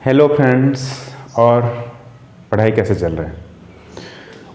Hello friends, और पढ़ाई कैसे चल रहा है।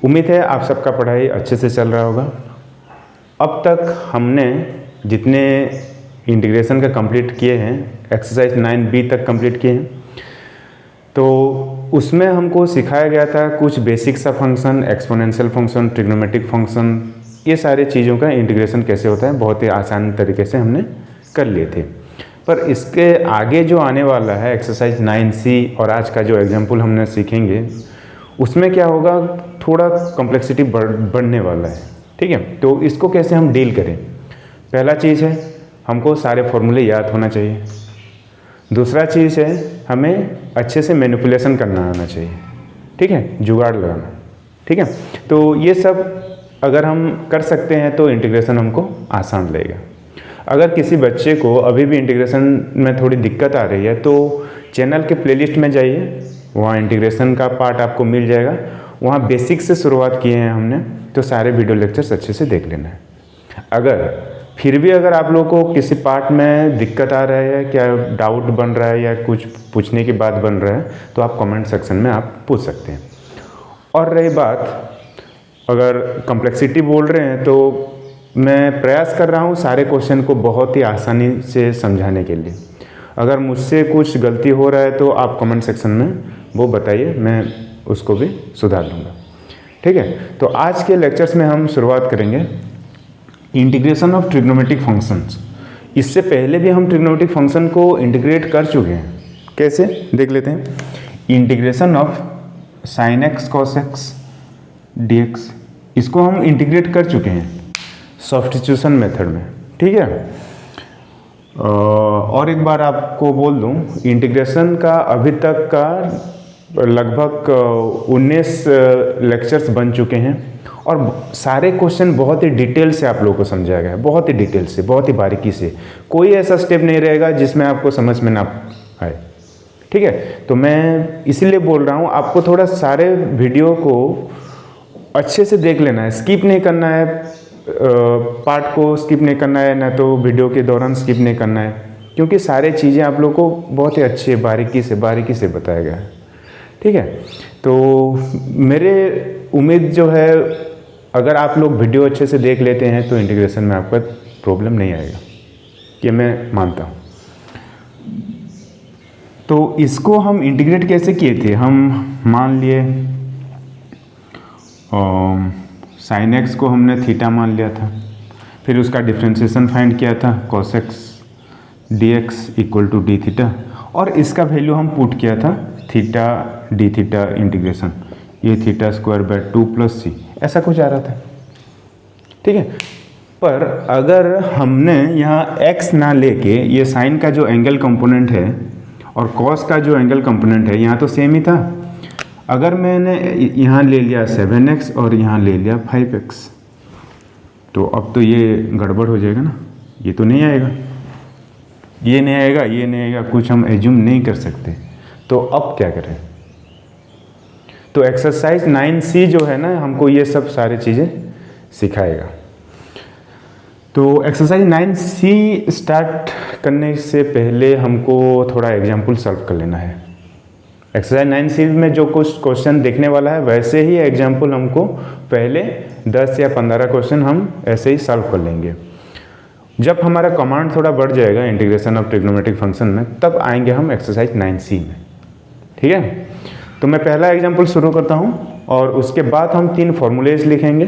उम्मीद है आप सबका पढ़ाई अच्छे से चल रहा होगा। अब तक हमने जितने इंटीग्रेशन का कंप्लीट किए हैं, एक्सरसाइज 9B तक कंप्लीट किए हैं, तो उसमें हमको सिखाया गया था कुछ बेसिक सा function, exponential function, trigonometric function, ये सारे चीज़ों का इंटीग्रेशन कैसे होता है बहुत ही आसान तरीके से हमने कर लिए थे। पर इसके आगे जो आने वाला है एक्सरसाइज 9C और आज का जो एग्जाम्पल हमने सीखेंगे, उसमें क्या होगा, थोड़ा कॉम्प्लेक्सिटी बढ़ने वाला है। ठीक है, तो इसको कैसे हम डील करें। पहला चीज़ है हमको सारे फॉर्मूले याद होना चाहिए। दूसरा चीज़ है हमें अच्छे से मैनिपुलेशन करना आना चाहिए। ठीक है, जुगाड़ लगाना। ठीक है, तो ये सब अगर हम कर सकते हैं तो इंटीग्रेशन हमको आसान लगेगा। अगर किसी बच्चे को अभी भी इंटीग्रेशन में थोड़ी दिक्कत आ रही है तो चैनल के प्लेलिस्ट में जाइए, वहाँ इंटीग्रेशन का पार्ट आपको मिल जाएगा। वहाँ बेसिक से शुरुआत किए हैं हमने, तो सारे वीडियो लेक्चर्स अच्छे से देख लेना है। अगर फिर भी अगर आप लोगों को किसी पार्ट में दिक्कत आ रहा है, क्या डाउट बन रहा है या कुछ पूछने की बात बन रहा है, तो आप कमेंट सेक्शन में आप पूछ सकते हैं। और रही बात अगर कॉम्प्लेक्सिटी बोल रहे हैं, तो मैं प्रयास कर रहा हूँ सारे क्वेश्चन को बहुत ही आसानी से समझाने के लिए। अगर मुझसे कुछ गलती हो रहा है तो आप कमेंट सेक्शन में वो बताइए, मैं उसको भी सुधार लूँगा। ठीक है, तो आज के लेक्चर्स में हम शुरुआत करेंगे इंटीग्रेशन ऑफ ट्रिग्नोमेट्रिक फंक्शंस। इससे पहले भी हम ट्रिग्नोमेट्रिक फंक्शन को इंटीग्रेट कर चुके हैं। कैसे देख लेते हैं। Integration of sine x cos x dx, इसको हम इंटीग्रेट कर चुके हैं सब्स्टिट्यूशन मेथड में। ठीक है, और एक बार आपको बोल दूं, इंटीग्रेशन का अभी तक का लगभग 19 लेक्चर्स बन चुके हैं और सारे क्वेश्चन बहुत ही डिटेल से आप लोगों को समझाया गया है, बहुत ही डिटेल से, बहुत ही बारीकी से। कोई ऐसा स्टेप नहीं रहेगा जिसमें आपको समझ में ना आए। ठीक है, तो मैं इसीलिए बोल रहा हूँ आपको थोड़ा सारे वीडियो को अच्छे से देख लेना है, स्किप नहीं करना है, पार्ट को स्किप नहीं करना है, ना तो वीडियो के दौरान स्किप नहीं करना है, क्योंकि सारे चीज़ें आप लोग को बहुत ही अच्छे बारीकी से बताया गया है। ठीक है, तो मेरे उम्मीद जो है, अगर आप लोग वीडियो अच्छे से देख लेते हैं तो इंटीग्रेशन में आपका प्रॉब्लम नहीं आएगा, ये मैं मानता हूँ। तो इसको हम इंटीग्रेट कैसे किए थे, हम मान लिए साइन एक्स को हमने थीटा मान लिया था, फिर उसका डिफ्रेंशिएशन फाइंड किया था cos x dx equal to D theta, और इसका वैल्यू हम पुट किया था थीटा डी थीटा इंटीग्रेशन, ये थीटा स्क्वायर बाय 2 + c, ऐसा कुछ आ रहा था। ठीक है, पर अगर हमने यहाँ x ना लेके ये साइन का जो एंगल कंपोनेंट है और cos का जो एंगल कंपोनेंट है, यहाँ तो सेम ही था। अगर मैंने यहाँ ले लिया 7x और यहाँ ले लिया 5x, तो अब तो ये गड़बड़ हो जाएगा ना, ये तो नहीं आएगा, ये नहीं आएगा, ये नहीं आएगा, कुछ हम एज्यूम नहीं कर सकते। तो अब क्या करें। तो एक्सरसाइज 9C जो है ना, हमको ये सब सारी चीज़ें सिखाएगा। तो एक्सरसाइज 9C स्टार्ट करने से पहले हमको थोड़ा एग्जाम्पल सॉल्व कर लेना है। एक्सरसाइज 9C में जो कुछ क्वेश्चन देखने वाला है, वैसे ही एग्जाम्पल हमको पहले 10 या 15 क्वेश्चन हम ऐसे ही सॉल्व कर लेंगे। जब हमारा कमांड थोड़ा बढ़ जाएगा इंटीग्रेशन ऑफ ट्रिग्नोमेट्रिक फंक्शन में, तब आएंगे हम एक्सरसाइज 9C में। ठीक है, तो मैं पहला एग्जाम्पल शुरू करता हूँ और उसके बाद हम 3 फॉर्मूलेज लिखेंगे।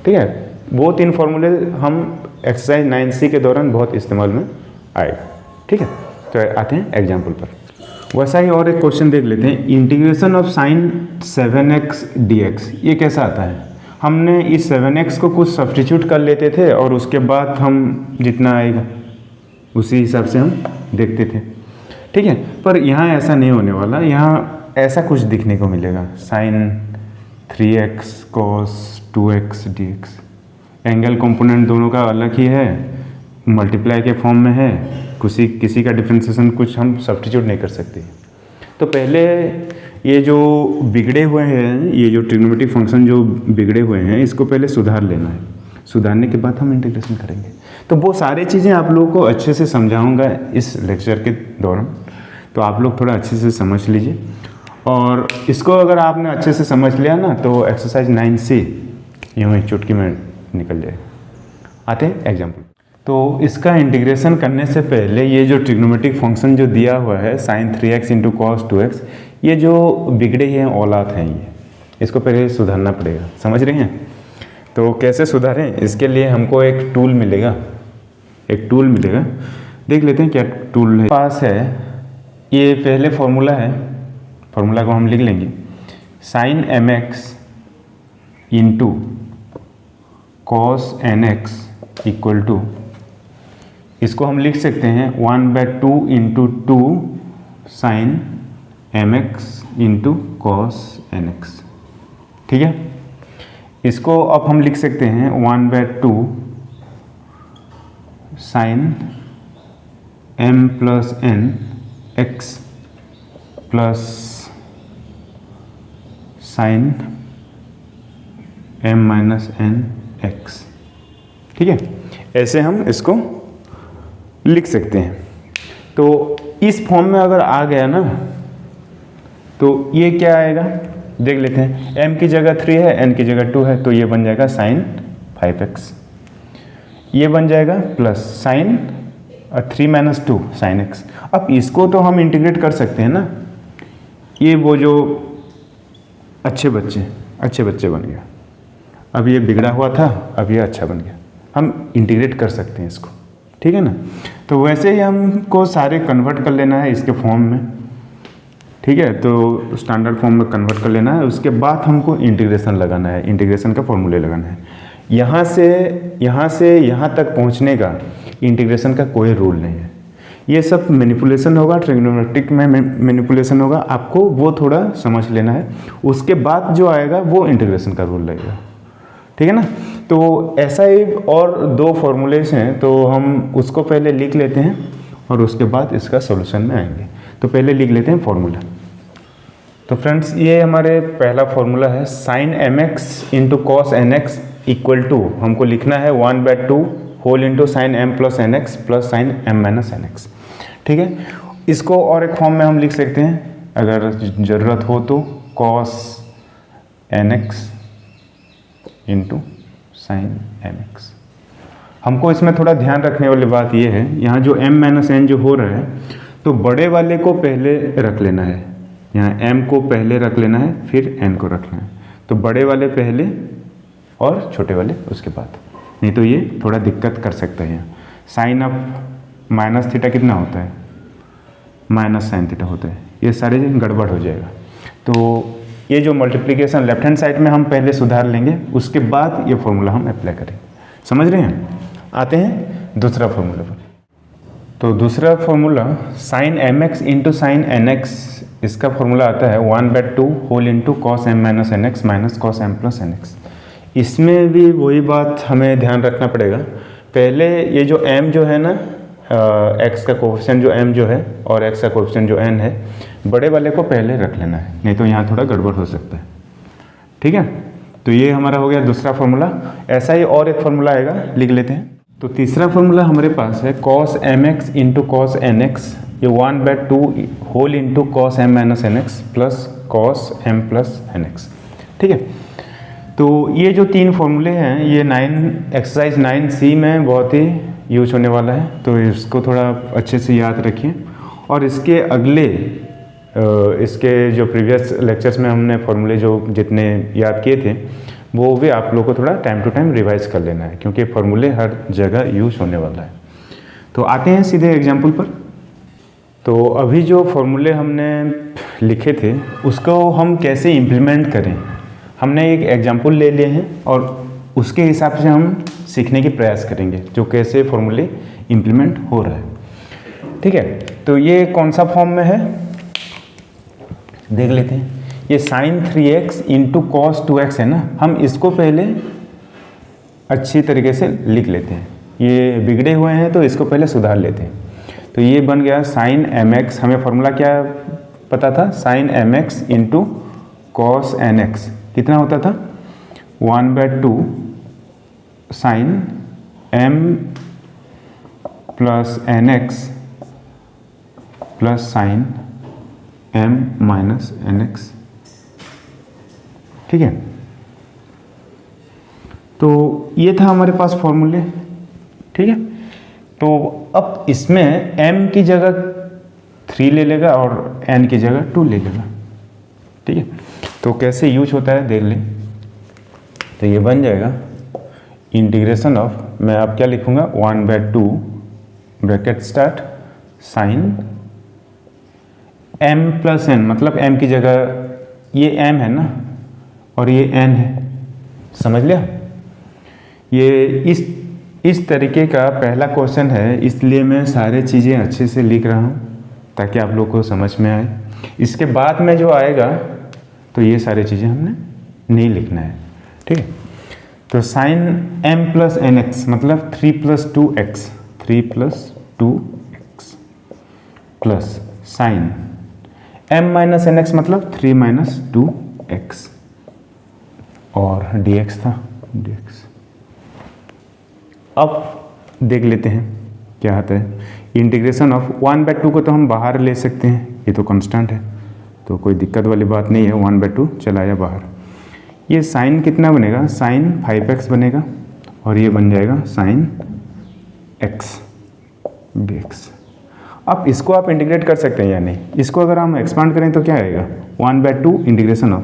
ठीक है, वो 3 फॉर्मूले हम एक्सरसाइज 9C के दौरान बहुत इस्तेमाल में आएगा। ठीक है, तो आते हैं एग्जाम्पल पर। वैसा ही और एक क्वेश्चन देख लेते हैं, integration of sine 7x dx, ये कैसा आता है। हमने इस 7x को कुछ सब्स्टिट्यूट कर लेते थे और उसके बाद हम जितना आएगा उसी हिसाब से हम देखते थे। ठीक है, पर यहाँ ऐसा नहीं होने वाला, यहाँ ऐसा कुछ दिखने को मिलेगा, sine 3x cos 2x dx। Angle component दोनों का अलग ही है, मल्टीप्लाई के फॉर्म में है, किसी का डिफ्रेंशिएशन कुछ हम सब्स्टिट्यूट नहीं कर सकते। तो पहले ये जो बिगड़े हुए हैं, ये जो ट्रिग्नोमेट्रिक फंक्शन जो बिगड़े हुए हैं, इसको पहले सुधार लेना है। सुधारने के बाद हम इंटीग्रेशन करेंगे। तो वो सारी चीज़ें आप लोगों को अच्छे से समझाऊंगा इस लेक्चर के दौरान। तो आप लोग थोड़ा अच्छे से समझ लीजिए, और इसको अगर आपने अच्छे से समझ लिया ना तो एक्सरसाइज 9 से यूँ ही चुटकी में निकल जाएगा। आते हैं एग्जाम्पल। तो इसका इंटीग्रेशन करने से पहले ये जो ट्रिग्नोमेट्रिक फंक्शन जो दिया हुआ है sin 3x into cos 2x, ये जो बिगड़े हैं औलाद हैं, ये इसको पहले सुधारना पड़ेगा, समझ रहे हैं। तो कैसे सुधारें, इसके लिए हमको एक टूल मिलेगा, देख लेते हैं क्या टूल है पास है। ये पहले फॉर्मूला है, फॉर्मूला को हम लिख लेंगे sin mx into cos nx equal to, इसको हम लिख सकते हैं 1/2 into 2 sine mx into cos nx, ठीक है। इसको अब हम लिख सकते हैं 1/2 sine m plus n x plus sine m minus n x, ठीक है। ऐसे हम इसको लिख सकते हैं। तो इस फॉर्म में अगर आ गया ना तो ये क्या आएगा, देख लेते हैं। m की जगह 3 है, n की जगह 2 है, तो ये बन जाएगा साइन 5x, ये बन जाएगा plus sine 3 minus 2 sine x। अब इसको तो हम इंटीग्रेट कर सकते हैं ना, ये वो जो अच्छे बच्चे बन गया। अब ये बिगड़ा हुआ था, अब ये अच्छा बन गया, हम इंटीग्रेट कर सकते हैं इसको, ठीक है ना। तो वैसे ही हमको सारे कन्वर्ट कर लेना है इसके फॉर्म में, ठीक है। तो स्टैंडर्ड फॉर्म में कन्वर्ट कर लेना है, उसके बाद हमको इंटीग्रेशन लगाना है, इंटीग्रेशन का फॉर्मूले लगाना है। यहाँ से यहाँ तक पहुँचने का इंटीग्रेशन का कोई रूल नहीं है, ये सब मैनिपुलेशन होगा, ट्रिग्नोमेट्रिक में मैनिपुलेशन होगा, आपको वो थोड़ा समझ लेना है। उसके बाद जो आएगा वो इंटीग्रेशन का रूल लगेगा, ठीक है ना। तो ऐसा ही और 2 फॉर्मूलेस हैं, तो हम उसको पहले लिख लेते हैं और उसके बाद इसका सॉल्यूशन में आएंगे। तो पहले लिख लेते हैं फॉर्मूला। तो फ्रेंड्स, ये हमारे पहला फॉर्मूला है sine mx into cos nx equal to, हमको लिखना है 1/2 whole into sine m plus nx plus sine m minus nx, ठीक है। इसको और एक फॉर्म में हम लिख सकते हैं अगर ज़रूरत हो तो, cos nx into sine mx। हमको इसमें थोड़ा ध्यान रखने वाली बात ये है, यहाँ जो m माइनस n जो हो रहा है, तो बड़े वाले को पहले रख लेना है, यहाँ m को पहले रख लेना है, फिर n को रखना है। तो बड़े वाले पहले और छोटे वाले उसके बाद, नहीं तो ये थोड़ा दिक्कत कर सकता है। यहाँ साइन ऑफ माइनस थीटा कितना होता है, माइनस साइन थीटा होता है, ये सारे गड़बड़ हो जाएगा। तो ये जो मल्टीप्लिकेशन लेफ्ट हैंड साइड में हम पहले सुधार लेंगे, उसके बाद ये फॉर्मूला हम अप्लाई करेंगे, समझ रहे हैं। आते हैं दूसरा फॉर्मूला पर। तो दूसरा formula sine mx into sine nx, इसका फॉर्मूला आता है 1/2 whole into cos m minus nx minus cos m plus nx। इसमें भी वही बात हमें ध्यान रखना पड़ेगा। पहले ये जो m जो है ना, x का कोफिशिएंट जो m जो है और x का कोफिशिएंट जो n है, बड़े वाले को पहले रख लेना है, नहीं तो यहाँ थोड़ा गड़बड़ हो सकता है, ठीक है। तो ये हमारा हो गया दूसरा फॉर्मूला। ऐसा ही और एक फॉर्मूला आएगा, लिख लेते हैं। तो तीसरा फॉर्मूला हमारे पास है cos mx into cos nx, ये 1/2 whole into cos m minus nx plus cos m plus nx, ठीक है। तो ये जो 3 फॉर्मूले हैं, ये एक्सरसाइज 9C में बहुत ही यूज होने वाला है, तो इसको थोड़ा अच्छे से याद रखिए। और इसके अगले इसके जो प्रीवियस लेक्चर्स में हमने फॉर्मूले जो जितने याद किए थे, वो भी आप लोगों को थोड़ा टाइम टू टाइम रिवाइज कर लेना है, क्योंकि फॉर्मूले हर जगह यूज होने वाला है। तो आते हैं सीधे एग्जाम्पल पर। तो अभी जो फॉर्मूले हमने लिखे थे उसको हम कैसे इम्प्लीमेंट करें, हमने एक एग्जाम्पल ले लिए हैं और उसके हिसाब से हम सीखने की प्रयास करेंगे जो कैसे फॉर्मूले इम्प्लीमेंट हो रहा है, ठीक है। तो ये कौन सा फॉर्म में है देख लेते हैं। ये sign 3x into cos 2x है ना, हम इसको पहले अच्छी तरीके से लिख लेते हैं। ये बिगड़े हुए हैं तो इसको पहले सुधार लेते हैं। तो ये बन गया साइन mx, हमें फॉर्मूला क्या पता था, sine mx into cos nx कितना होता था, 1/2 sine m plus nx plus sine m minus nx। ठीक है, तो ये था हमारे पास फॉर्मूले। ठीक है, तो अब इसमें m की जगह 3 ले लेगा और n की जगह 2 ले लेगा। ठीक है, तो कैसे यूज होता है देख लें। तो ये बन जाएगा इंटीग्रेशन ऑफ, मैं अब क्या लिखूंगा, 1/2 bracket start sine m plus n, मतलब m की जगह ये m है ना और ये n है, समझ लिया। ये इस तरीके का पहला क्वेश्चन है, इसलिए मैं सारे चीज़ें अच्छे से लिख रहा हूँ ताकि आप लोग को समझ में आए। इसके बाद में जो आएगा तो ये सारी चीज़ें हमने नहीं लिखना है। ठीक है, तो साइन m प्लस nx मतलब 3 + 2x, 3 + 2x plus sine m minus nx मतलब 3 - 2x और dx था dx। अब देख लेते हैं क्या आता है। इंटीग्रेशन ऑफ 1/2 को तो हम बाहर ले सकते हैं, ये तो कांस्टेंट है तो कोई दिक्कत वाली बात नहीं है। 1/2 चलाया बाहर, ये साइन कितना बनेगा, साइन 5x बनेगा और ये बन जाएगा साइन x dx। अब इसको आप इंटीग्रेट कर सकते हैं या नहीं, इसको अगर हम एक्सपांड करें तो क्या आएगा, 1/2 इंटीग्रेशन ऑफ,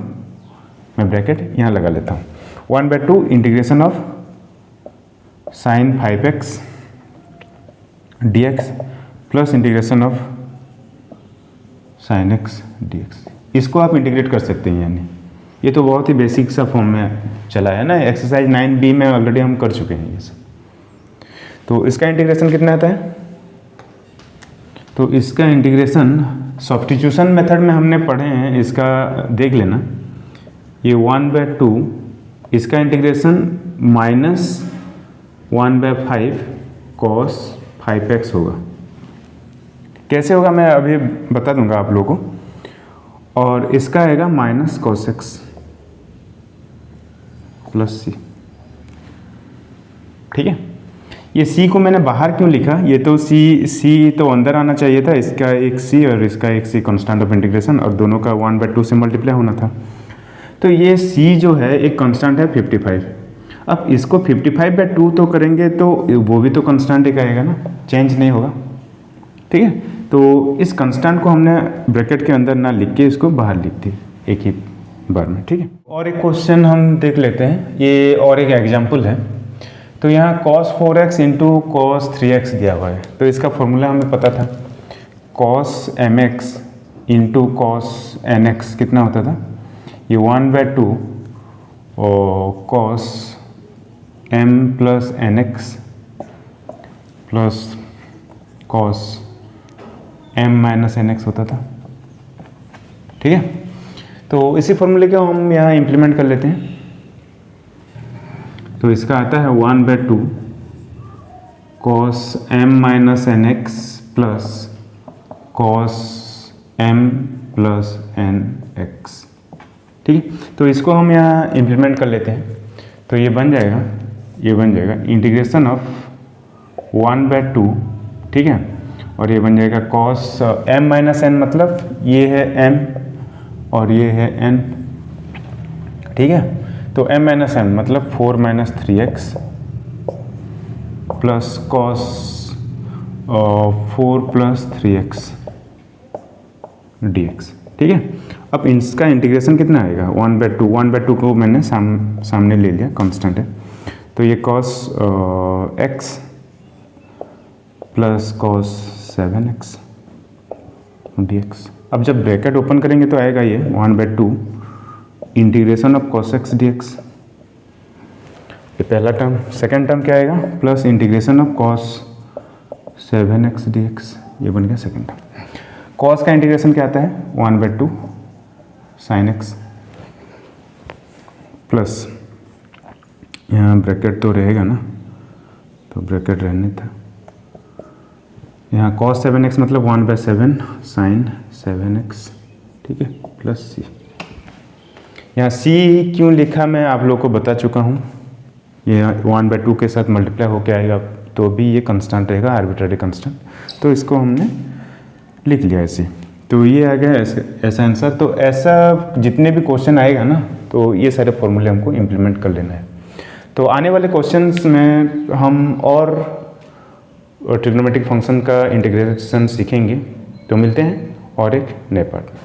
मैं ब्रैकेट यहाँ लगा लेता हूँ, 1/2 integration of sine 5x dx plus integration of sine x dx। इसको आप इंटीग्रेट कर सकते हैं या नहीं, ये तो बहुत ही बेसिक सा फॉर्म में चला है ना, एक्सरसाइज 9b में ऑलरेडी हम कर चुके हैं ये सब। तो इसका इंटीग्रेशन कितना आता है, तो इसका इंटीग्रेशन सब्स्टिट्यूशन मेथड में हमने पढ़े हैं, इसका देख लेना। ये 1/2 इसका इंटीग्रेशन -1/5 cos 5x होगा। कैसे होगा मैं अभी बता दूंगा आप लोगों को। और इसका आएगा minus cos x plus c। ठीक है, ये c को मैंने बाहर क्यों लिखा, ये तो c तो अंदर आना चाहिए था, इसका एक c और इसका एक c कांस्टेंट ऑफ इंटीग्रेशन, और दोनों का 1/2 से मल्टीप्लाई होना था। तो ये c जो है एक कांस्टेंट है 55। अब इसको 55/2 तो करेंगे तो वो भी तो कांस्टेंट एक आएगा ना, चेंज नहीं होगा। ठीक है, तो इस कांस्टेंट को हमने ब्रैकेट के अंदर ना लिख के इसको बाहर लिख दी एक ही बार में। ठीक है, और एक क्वेश्चन हम देख लेते हैं, ये और एक एग्जांपल है। तो यहाँ cos 4x × cos 3x दिया हुआ है, तो इसका फॉर्मूला हमें पता था, cos mx × cos nx कितना होता था, ये 1/2 और cos m plus nx plus cos m minus nx होता था। ठीक है, तो इसी फॉर्मूले को हम यहाँ इम्प्लीमेंट कर लेते हैं। तो इसका आता है 1/2 cos m minus nx plus cos m plus nx। ठीक है, तो इसको हम यहाँ इम्प्लीमेंट कर लेते हैं। तो ये बन जाएगा इंटीग्रेशन ऑफ 1/2। ठीक है, और ये बन जाएगा cos m माइनस n, मतलब ये है m और ये है n। ठीक है, तो m माइनस n मतलब 4 - 3x plus cos 4 + 3x dx। ठीक है, अब इसका इंटीग्रेशन कितना आएगा, 1/2 को मैंने सामने ले लिया, कांस्टेंट है, तो ये cos x plus cos 7x dx। अब जब ब्रैकेट ओपन करेंगे तो आएगा ये 1/2 integration of cos x dx, ये पहला टर्म। सेकेंड टर्म क्या आएगा, plus integration of cos 7x dx, ये बन गया सेकेंड टर्म। cos का इंटीग्रेशन क्या आता है, 1/2 sin x प्लस यहाँ ब्रैकेट तो रहेगा ना, तो ब्रैकेट रहने था, यहाँ cos 7x मतलब 1/7 sin 7x। ठीक है, प्लस c। यहाँ c क्यों लिखा मैं आप लोग को बता चुका हूँ, ये 1/2 के साथ मल्टीप्लाई होके आएगा तो भी ये कांस्टेंट रहेगा, आर्बिट्ररी कांस्टेंट। तो इसको हमने लिख लिया ऐसे। तो ये आ गया ऐसा आंसर। तो ऐसा जितने भी क्वेश्चन आएगा ना, तो ये सारे फॉर्मूले हमको इम्प्लीमेंट कर लेना है। तो आने वाले क्वेश्चंस में हम और ट्रिग्नोमेट्रिक फंक्शन का इंटीग्रेशन सीखेंगे। तो मिलते हैं और एक नए पार्ट में।